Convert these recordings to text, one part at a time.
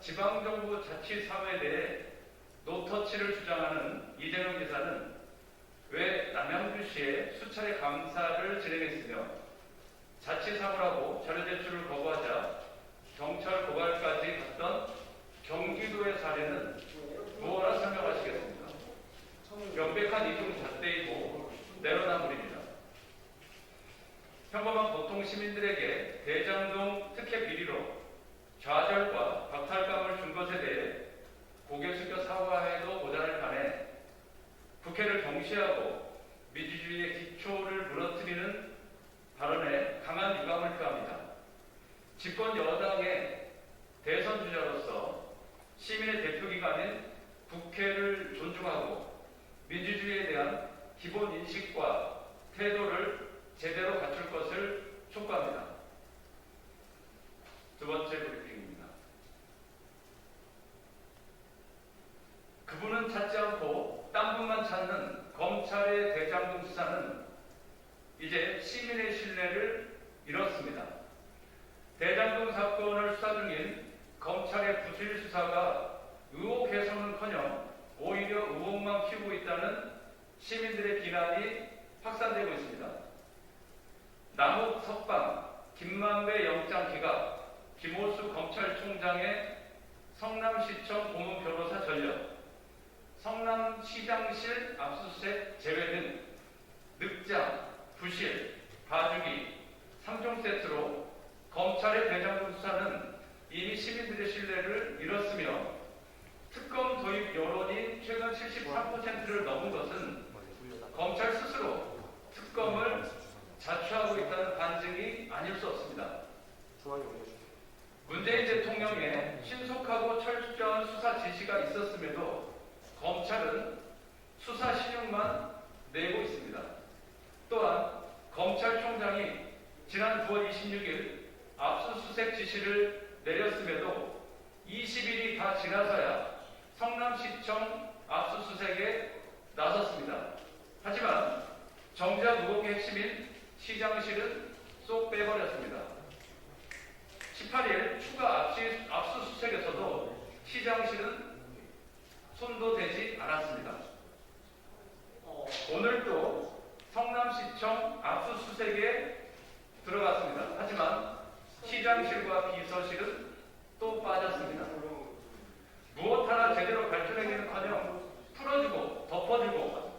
지방정부 자치사회에 대해 노터치를 주장하는 이재명 지사는 왜 남양주시에 수차례 감사를 진행했으며 자치사무라고 자료 제출을 거부하자 경찰 고발까지 갔던 경기도의 사례는 무엇라 설명하시겠습니까? 명백한 이중잣대이고 내로남불입니다. 평범한 보통 시민들에게 대장동 특혜 비리로 좌절과 박탈감을 준 것에 대해 고개 숙여 사과해도 모자랄 판에 국회를 경시하고 민주주의의 기초를 무너뜨리는 발언에 강한 유감을 표합니다. 집권 여당의 대선 주자로서 시민의 대표기관인 국회를 존중하고 민주주의에 대한 기본 인식과 태도를 제대로 갖출 것을 촉구합니다. 두 번째 브리핑입니다. 그분은 찾지 않고 딴 분만 찾는 검찰의 대장동 수사는 이제 시민의 신뢰를 잃었습니다. 대장동 사건을 수사 중인 검찰의 부실 수사가 의혹 해소는커녕 오히려 의혹만 키우고 있다는 시민들의 비난이 확산되고 있습니다. 남욱 석방, 김만배 영장 기각, 김호수 검찰총장의 성남시청 고문 변호사 전력, 성남시장실 압수수색 제외 등 늑장, 부실, 봐주기, 3종 세트로 검찰의 대장동 수사는 이미 시민들의 신뢰를 잃었으며 특검 도입 여론이 최근 73%를 넘은 것은 검찰 스스로 특검을 자초하고 있다는 반증이 아닐 수 없습니다. 문재인 대통령의 신속하고 철저한 수사 지시가 있었음에도 검찰은 수사 신용만 내고 있습니다. 또한 검찰총장이 지난 9월 26일 압수수색 지시를 내렸음에도 20일이 다 지나서야 성남시청 압수수색에 나섰습니다. 하지만 정작 의혹의 핵심인 시장실은 쏙 빼버렸습니다. 18일 추가 압수수색에서도 시장실은 손도 대지 않았습니다. 오늘도 성남시청 압수수색에 들어갔습니다. 하지만 시장실과 비서실은 또 빠졌습니다. 무엇 하나 제대로 밝혀내기는커녕 풀어주고 덮어주고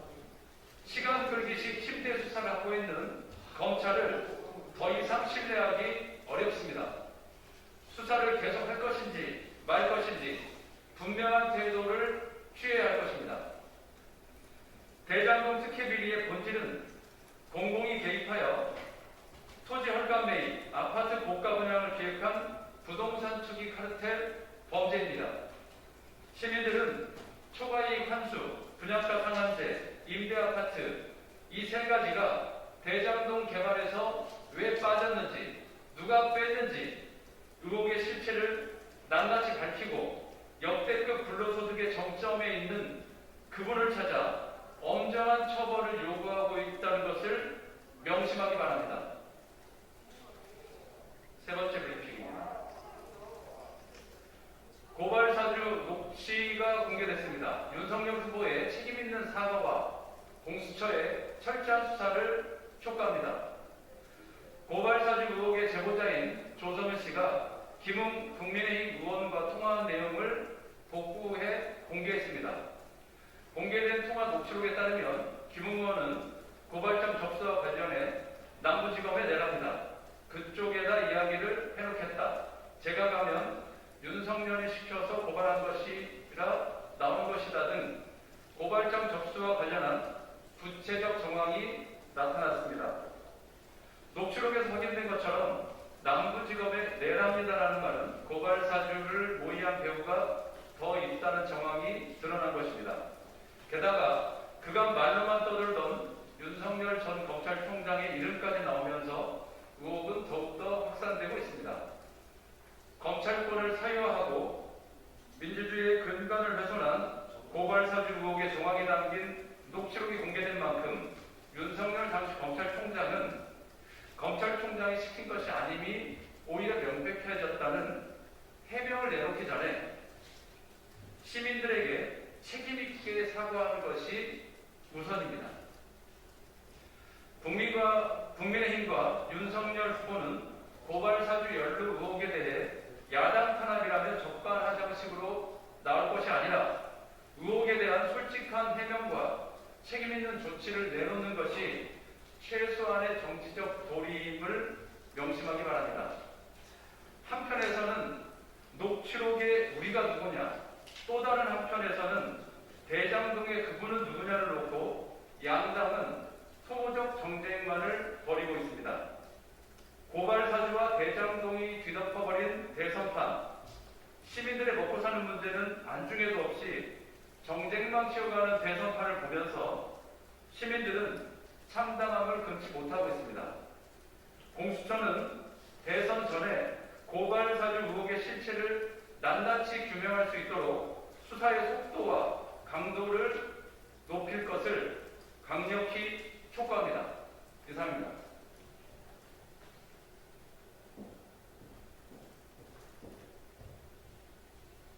시간 끌기식 침대 수사를 하고 있는 검찰을 더 이상 신뢰하기 어렵습니다. 수사를 계속할 것인지 말 것인지 분명한 태도를 취해야 할 것입니다. 대장동 특혜 비리의 본질은 공공이 개입하여 토지 헐값 매입, 아파트 고가 분양을 기획한 부동산 투기 카르텔 범죄입니다. 시민들은 초과이익 환수, 분양가 상한제, 임대아파트 이 세 가지가 대장동 개발에서 왜 빠졌는지, 누가 뺐는지 의혹의 실체를 낱낱이 밝히고 역대급 불로소득의 정점에 있는 그분을 찾아 엄정한 처벌을 요구하고 있다는 것을 명심하기 바랍니다. 세 번째 브리핑입니다. 고발사주 녹취가 공개됐습니다. 윤석열 후보의 책임있는 사과와 공수처의 철저한 수사를 촉구합니다. 고발사주 의혹의 제보자인 조성은 씨가 김웅 국민의힘 의원과 통화한 내용을 복구해 공개했습니다. 공개된 통화 녹취록에 따르면 김웅 의원은 고발장 접수와 관련해 남부지검에 내랍니다. 그쪽에다 이야기를 해놓겠다. 제가 가면 윤석열이 시켜서 고발한 것이라 나온 것이다 등 고발장 접수와 관련한 구체적 정황이 나타났습니다. 녹취록에서 확인된 것처럼 남부지검에 내랍니다라는 말은 고발사주를 모의한 배우가 더 있다는 정황이 드러난 것입니다. 게다가 그간 말로만 떠들던 윤석열 전 검찰총장의 이름까지 나오면서 의혹은 더욱더 확산되고 있습니다. 검찰권을 사유화하고 민주주의의 근간을 훼손한 고발사주 의혹의 정황이 담긴 녹취록이 공개된 만큼 윤석열 당시 검찰총장은 검찰총장이 시킨 것이 아님이 오히려 명백해졌다는 해명을 내놓기 전에 우선입니다. 국민의힘과 윤석열 후보는 고발 사주 연루 의혹에 대해 야당 탄압이라며 적발하자식으로 나올 것이 아니라 의혹에 대한 솔직한 해명과 책임있는 조치를 내놓는 것이 최소한의 정치적 도리임을 명심하기 바랍니다. 한편에서는 녹취록의 우리가 누구냐, 또 다른 한편에서는 대장동의 그분은 누구냐를 놓고 양당은 소모적 정쟁만을 벌이고 있습니다. 고발 사주와 대장동이 뒤덮어버린 대선판, 시민들의 먹고 사는 문제는 안중에도 없이 정쟁만 키워가는 대선판을 보면서 시민들은 참담함을 금치 못하고 있습니다. 공수처는 대선 전에 고발 사주 의혹의 실체를 낱낱이 규명할 수 있도록 수사의 속도와 강도를 높일 것을 강력히 촉구합니다. 이상입니다.